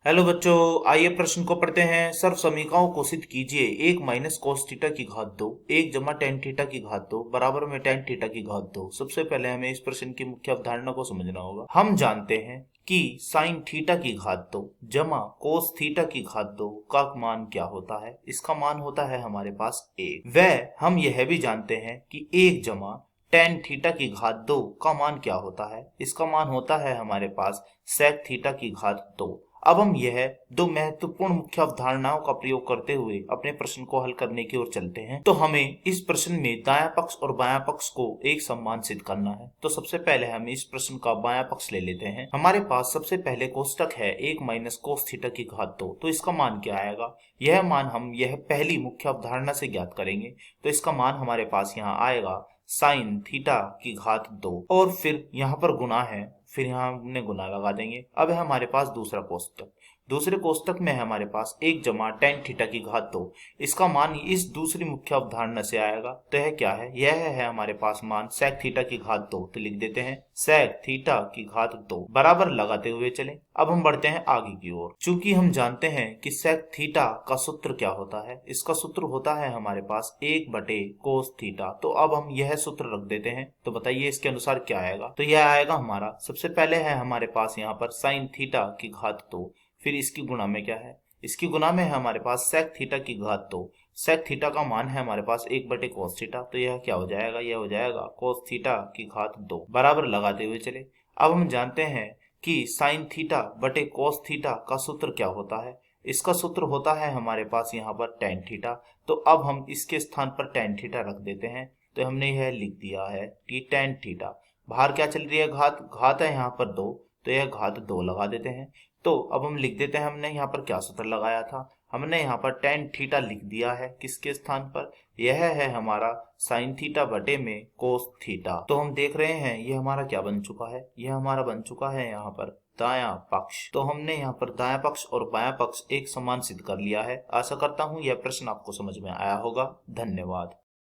Hello बच्चों, आइए प्रश्न को पढ़ते हैं। सर्व समीकरणों को सिद्ध कीजिए। एक माइनस कोस थीटा की घात दो, एक जमा टेन थीटा की घात दो बराबर में टेन थीटा की घात दो। सबसे पहले हमें इस प्रश्न की मुख्य अवधारणा को समझना होगा। हम जानते हैं कि साइन थीटा की घात दो जमा कोस थीटा की घात दो का मान क्या होता है। इसका मान होता है हमारे पास एक। वह हम यह भी जानते हैं कि एक जमा टेन थीटा की घात दो का मान क्या होता है। इसका मान होता है हमारे पास सेक थीटा की घात दो। अब हम यह दो महत्वपूर्ण मुख्य अवधारणाओं का प्रयोग करते हुए अपने प्रश्न को हल करने की ओर चलते हैं। तो हमें इस प्रश्न में दायां पक्ष और बायां पक्ष को एक समान सिद्ध करना है। तो सबसे पहले हम इस प्रश्न का बायां पक्ष ले लेते हैं। हमारे पास सबसे पहले कोष्टक है एक माइनस कोस थीटा की घात दो। तो इसका मान क्या आएगा? यह मान हम यह पहली मुख्य अवधारणा से ज्ञात करेंगे। तो इसका मान हमारे पास यहाँ आएगा साइन थीटा की घात दो, और फिर यहाँ पर गुना है, फिर यहाँ हमने गुना लगा देंगे। अब है हमारे पास दूसरा कोष्टक। दूसरे कोष्टक में है हमारे पास एक जमा टेन थीटा की घात दो। इसका मान इस दूसरी मुख्य अवधारणा से आएगा। तो यह क्या है? यह है हमारे पास मान सेक थीटा की घात दो। तो लिख देते हैं सेक थीटा की घात दो बराबर लगाते हुए चले। अब हम बढ़ते हैं आगे की ओर। चूंकि हम जानते हैं कि सेक थीटा का सूत्र क्या होता है, इसका सूत्र होता है हमारे पास एक बटे कोस थीटा। तो अब हम यह सूत्र रख देते हैं। तो बताइए इसके अनुसार क्या आएगा? तो यह आएगा हमारा, सबसे पहले है हमारे पास यहाँ पर साइन थीटा की घात दो, फिर इसकी गुणा में क्या है? इसकी गुणा में है हमारे पास सेक थीटा की घात दो। सेक थीटा का मान है हमारे पास एक बटे कोस थीटा। तो यह क्या हो जाएगा? यह हो जाएगा कोस थीटा की घात दो बराबर लगाते हुए चले। अब हम जानते हैं कि साइन थीटा बटे कोस थीटा का सूत्र क्या होता है। इसका सूत्र होता है हमारे पास यहाँ पर टेन थीटा। तो अब हम इसके स्थान पर टेन थीटा रख देते हैं। तो हमने यह लिख दिया है कि टेन थीटा, बाहर क्या चल रही है? घात। घात है यहाँ पर दो, तो यह घात दो लगा देते हैं। तो अब हम लिख देते हैं हमने यहाँ पर क्या सूत्र लगाया था। हमने यहाँ पर टेन थीटा लिख दिया है। किसके स्थान पर? यह है हमारा साइन थीटा बटे में कोस थीटा। तो हम देख रहे हैं ये हमारा क्या बन चुका है? यह हमारा बन चुका है यहाँ पर दायां पक्ष। तो हमने यहाँ पर दायां पक्ष और बायां पक्ष एक समान सिद्ध कर लिया है। आशा करता हूँ यह प्रश्न आपको समझ में आया होगा। धन्यवाद।